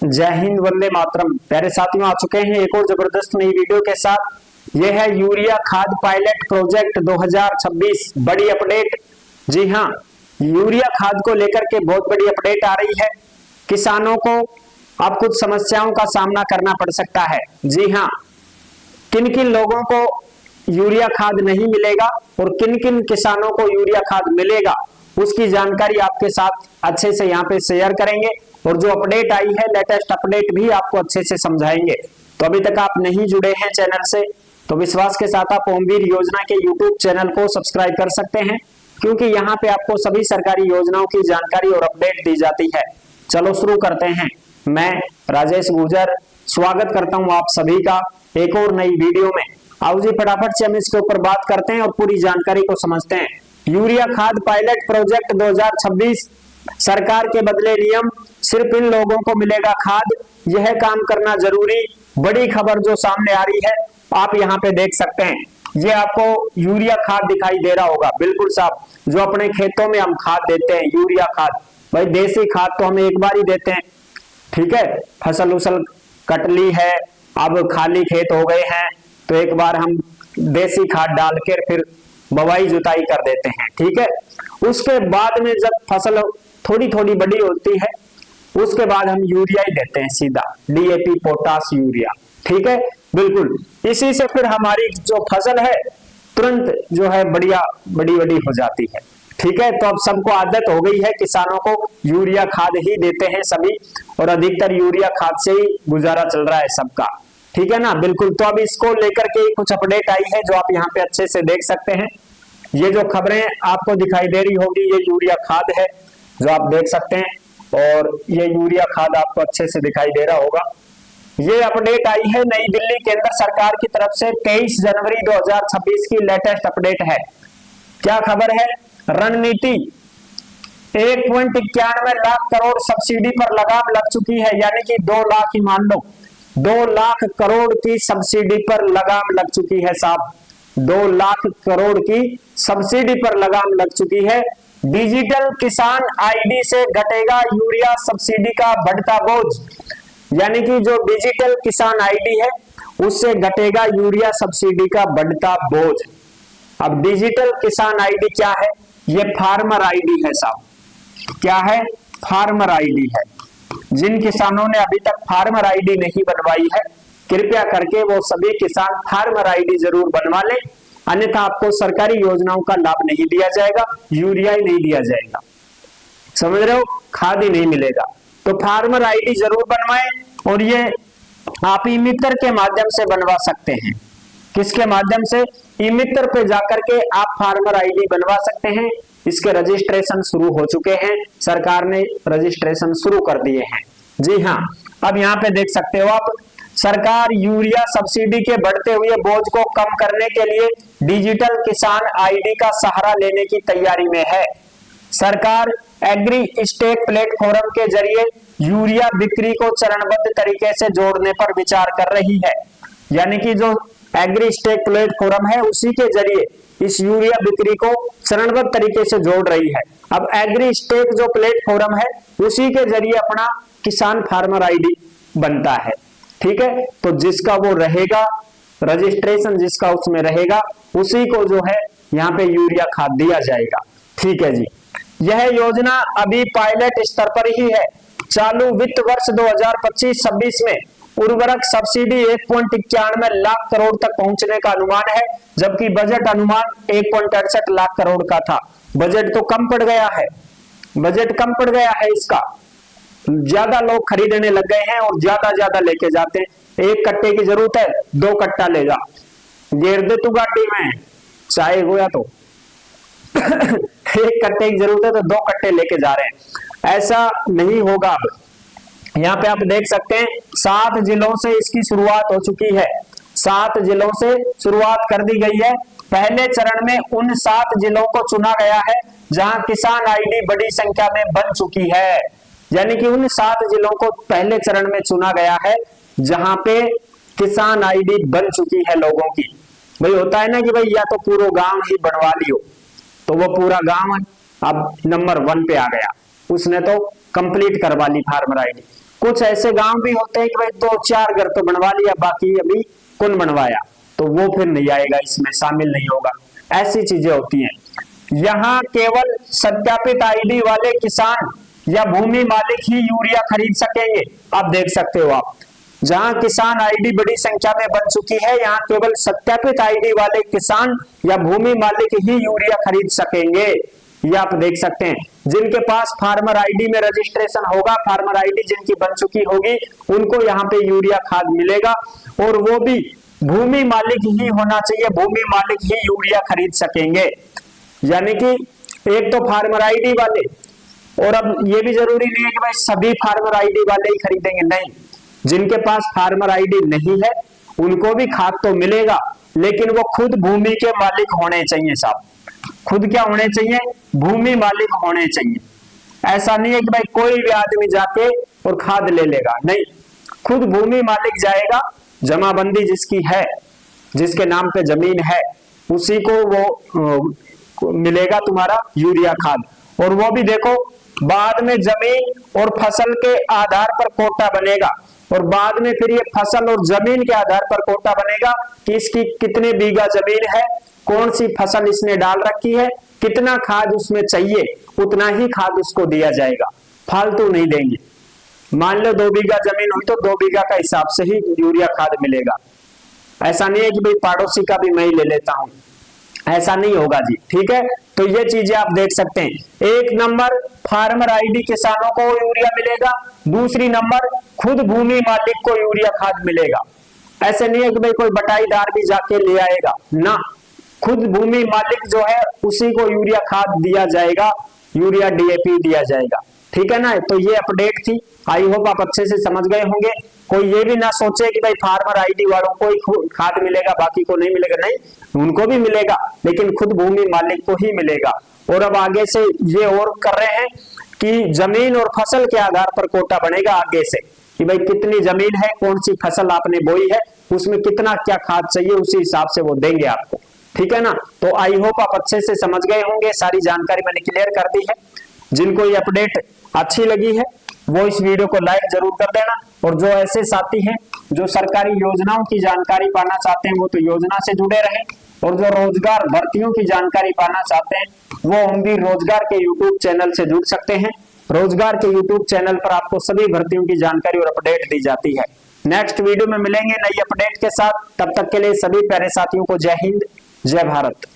जय हिंद, वंदे मातरम। प्यारे साथियों, आ चुके हैं एक और जबरदस्त नई वीडियो के साथ। यह है यूरिया खाद पायलट प्रोजेक्ट 2026 बड़ी अपडेट। जी हाँ, यूरिया खाद को लेकर के बहुत बड़ी अपडेट आ रही है। किसानों को अब कुछ समस्याओं का सामना करना पड़ सकता है। जी हाँ, किन किन लोगों को यूरिया खाद नहीं मिलेगा और किन किन किसानों को यूरिया खाद मिलेगा, उसकी जानकारी आपके साथ अच्छे से यहाँ पे शेयर करेंगे। और जो अपडेट आई है, लेटेस्ट अपडेट भी आपको अच्छे से समझाएंगे। तो अभी तक आप नहीं जुड़े हैं चैनल से, तो विश्वास के साथ आप ओमवीर योजना के यूट्यूब चैनल को सब्सक्राइब कर सकते हैं, क्योंकि यहाँ पे आपको सभी सरकारी योजनाओं की जानकारी और अपडेट दी जाती है। चलो शुरू करते हैं। मैं राजेश गुर्जर स्वागत करता हूँ आप सभी का एक और नई वीडियो में। आओ जी, फटाफट से हम इसके ऊपर बात करते हैं और पूरी जानकारी को समझते हैं। यूरिया खाद पायलट प्रोजेक्ट 2026, सरकार के बदले नियम, सिर्फ इन लोगों को मिलेगा खाद, यह काम करना जरूरी। बड़ी खबर जो सामने आ रही है, आप यहाँ पे देख सकते हैं। ये आपको यूरिया खाद दिखाई दे रहा होगा, बिल्कुल साफ, जो अपने खेतों में हम खाद देते हैं, यूरिया खाद। भाई देसी खाद तो हम एक बार ही देते हैं, ठीक है। फसल उसल कट ली है, अब खाली खेत हो गए हैं, तो एक बार हम देसी खाद डाल के फिर बवाई जुताई कर देते हैं, ठीक है। उसके बाद में जब फसल थोड़ी थोड़ी बड़ी होती है, उसके बाद हम यूरिया ही देते हैं, सीधा डीएपी, पोटास, यूरिया, ठीक है। बिल्कुल इसी से फिर हमारी जो फसल है तुरंत जो है बढ़िया बड़ी बड़ी हो जाती है, ठीक है। तो अब सबको आदत हो गई है, किसानों को यूरिया खाद ही देते हैं सभी, और अधिकतर यूरिया खाद से ही गुजारा चल रहा है सबका, ठीक है ना। बिल्कुल, तो अब इसको लेकर के कुछ अपडेट आई है जो आप यहाँ पे अच्छे से देख सकते हैं। ये जो खबरें आपको दिखाई दे रही होगी, ये यूरिया खाद है जो आप देख सकते हैं, और ये यूरिया खाद आपको अच्छे से दिखाई दे रहा होगा। ये अपडेट आई है नई दिल्ली केंद्र सरकार की तरफ से 23 जनवरी 2026 की लेटेस्ट अपडेट है। क्या खबर है? रणनीति 1.91 लाख करोड़ सब्सिडी पर लगाम लग चुकी है, यानी कि 2 लाख ही मान लो, 2 लाख करोड़ की सब्सिडी पर लगाम लग चुकी है साहब। 2 लाख करोड़ की सब्सिडी पर लगाम लग चुकी है। डिजिटल किसान आईडी से घटेगा यूरिया सब्सिडी का बढ़ता बोझ, यानी कि जो डिजिटल किसान आईडी है उससे घटेगा यूरिया सब्सिडी का बढ़ता बोझ। अब डिजिटल किसान आईडी क्या है? ये फार्मर आईडी है साहब। क्या है? फार्मर आईडी है। जिन किसानों ने अभी तक फार्मर आईडी नहीं बनवाई है, कृपया करके वो सभी किसान फार्मर आईडी जरूर बनवा लें, अन्यथा आपको सरकारी योजनाओं का लाभ नहीं दिया जाएगा, यूरिया ही नहीं दिया जाएगा, समझ रहे हो, खाद ही नहीं मिलेगा। तो फार्मर आईडी जरूर बनवाएं, और ये आप ई मित्र के माध्यम से बनवा सकते हैं। किसके माध्यम से? ई मित्र पे जाकर के आप फार्मर आईडी बनवा सकते हैं। इसके रजिस्ट्रेशन शुरू हो चुके हैं, सरकार ने रजिस्ट्रेशन शुरू कर दिए हैं। जी हाँ, अब यहाँ पे देख सकते हो आप, सरकार यूरिया सब्सिडी के बढ़ते हुए बोझ को कम करने के लिए डिजिटल किसान आईडी का सहारा लेने की तैयारी में है। सरकार एग्री स्टेक प्लेटफॉर्म के जरिए यूरिया बिक्री को चरणबद्ध तरीके से जोड़ने पर विचार कर रही है, यानी कि जो एग्री स्टेक प्लेटफॉर्म है उसी के जरिए इस यूरिया बिक्री को चरणबद्ध तरीके से जोड़ रही है। अब एग्री स्टेक जो प्लेटफॉर्म है उसी के जरिए अपना किसान फार्मर आईडी बनता है, ठीक है। तो जिसका वो रहेगा रजिस्ट्रेशन, जिसका उसमें रहेगा, उसी को जो है यहाँ पे यूरिया खाद दिया जाएगा, ठीक है जी। यह योजना अभी पायलट स्तर पर ही है। चालू वित्त वर्ष 2025-26 में उर्वरक सब्सिडी 1.91 लाख करोड़ तक पहुंचने का अनुमान है, जबकि बजट अनुमान 1.68 लाख करोड़ का था। बजट तो कम पड़ गया है, बजट कम पड़ गया है इसका। ज्यादा लोग खरीदने लग गए हैं और ज्यादा ज्यादा लेके जाते हैं। 1 कट्टे की जरूरत है, 2 कट्टा ले जा, गेर दे तू गाड़ी में, चाहे गोया तो 1 कट्टे की जरूरत है तो 2 कट्टे लेके जा रहे हैं। ऐसा नहीं होगा। अब यहाँ पे आप देख सकते हैं 7 जिलों से इसकी शुरुआत हो चुकी है। 7 जिलों से शुरुआत कर दी गई है। पहले चरण में उन 7 जिलों को चुना गया है जहां किसान आईडी बड़ी संख्या में बन चुकी है, यानी कि उन 7 जिलों को पहले चरण में चुना गया है जहां पे किसान आईडी बन चुकी है लोगों की। भाई होता है ना कि भाई या तो पूरा गांव ही बनवा लियो, तो वो पूरा गांव अब नंबर 1 पे आ गया, उसने तो कंप्लीट करवा ली फार्मर आईडी। कुछ ऐसे गांव भी होते हैं कि भाई 2-4 घर तो बनवा लिया, बाकी अभी कौन बनवाया, तो वो फिर नहीं आएगा, इसमें शामिल नहीं होगा। ऐसी चीजें होती हैं। यहाँ केवल सत्यापित आईडी वाले किसान या भूमि मालिक ही यूरिया खरीद सकेंगे। आप देख सकते हो, आप जहां किसान आईडी बड़ी संख्या में बन चुकी है, यहाँ केवल सत्यापित आईडी वाले किसान या भूमि मालिक ही यूरिया खरीद सकेंगे। ये आप देख सकते हैं। जिनके पास फार्मर आईडी में रजिस्ट्रेशन होगा, फार्मर आईडी जिनकी बन चुकी होगी, उनको यहाँ पे यूरिया खाद मिलेगा, और वो भी भूमि मालिक ही होना चाहिए, भूमि मालिक ही यूरिया खरीद सकेंगे। यानी कि एक तो फार्मर आईडी वाले, और अब ये भी जरूरी नहीं है कि भाई सभी फार्मर आईडी वाले ही खरीदेंगे, नहीं, जिनके पास फार्मर आईडी नहीं है उनको भी खाद तो मिलेगा, लेकिन वो खुद भूमि के मालिक होने चाहिए साहब। खुद क्या होने चाहिए? भूमि मालिक होने चाहिए। ऐसा नहीं है कि भाई कोई भी आदमी जाके और खाद ले लेगा, नहीं, खुद भूमि मालिक जाएगा, जमाबंदी जिसकी है, जिसके नाम पे जमीन है, उसी को वो मिलेगा तुम्हारा यूरिया खाद। और वो भी देखो, बाद में जमीन और फसल के आधार पर कोटा बनेगा, और बाद में फिर ये फसल और जमीन के आधार पर कोटा बनेगा कि इसकी कितने बीघा जमीन है, कौन सी फसल इसने डाल रखी है, कितना खाद उसमें चाहिए, उतना ही खाद उसको दिया जाएगा, फालतू नहीं देंगे। मान लो 2 बीघा जमीन हुई तो 2 बीघा का हिसाब से ही यूरिया खाद मिलेगा। ऐसा नहीं है कि भाई पड़ोसी का भी मैं ही ले लेता हूं, ऐसा नहीं होगा जी, ठीक है। तो ये चीजें आप देख सकते हैं। 1 नंबर फार्मर आईडी किसानों को यूरिया मिलेगा, दूसरी नंबर खुद भूमि मालिक को यूरिया खाद मिलेगा। ऐसे नहीं है कि भाई कोई बटाईदार भी जाके ले आएगा ना, खुद भूमि मालिक जो है उसी को यूरिया खाद दिया जाएगा, यूरिया डीएपी दिया जाएगा, ठीक है ना। तो ये अपडेट थी, आई होप आप अच्छे से समझ गए होंगे। कोई ये भी ना सोचे कि भाई फार्मर आईडी वालों को ही खाद मिलेगा, बाकी को नहीं मिलेगा, नहीं, उनको भी मिलेगा, लेकिन खुद भूमि मालिक को ही मिलेगा। और अब आगे से ये और कर रहे हैं कि जमीन और फसल के आधार पर कोटा बनेगा आगे से, कि भाई कितनी जमीन है, कौन सी फसल आपने बोई है, उसमें कितना क्या खाद चाहिए, उसी हिसाब से वो देंगे आपको, ठीक है ना। तो आई होप आप अच्छे से समझ गए होंगे, सारी जानकारी मैंने क्लियर कर दी है। जिनको ये अपडेट अच्छी लगी है वो इस वीडियो को लाइक जरूर कर देना, और जो ऐसे साथी हैं जो सरकारी योजनाओं की जानकारी पाना चाहते हैं वो तो योजना से जुड़े रहें, और जो रोजगार भर्तियों की जानकारी पाना चाहते हैं वो हम भी रोजगार के यूट्यूब चैनल से जुड़ सकते हैं। रोजगार के यूट्यूब चैनल पर आपको सभी भर्तियों की जानकारी और अपडेट दी जाती है। नेक्स्ट वीडियो में मिलेंगे नई अपडेट के साथ, तब तक के लिए सभी प्यारे साथियों को जय हिंद, जय भारत।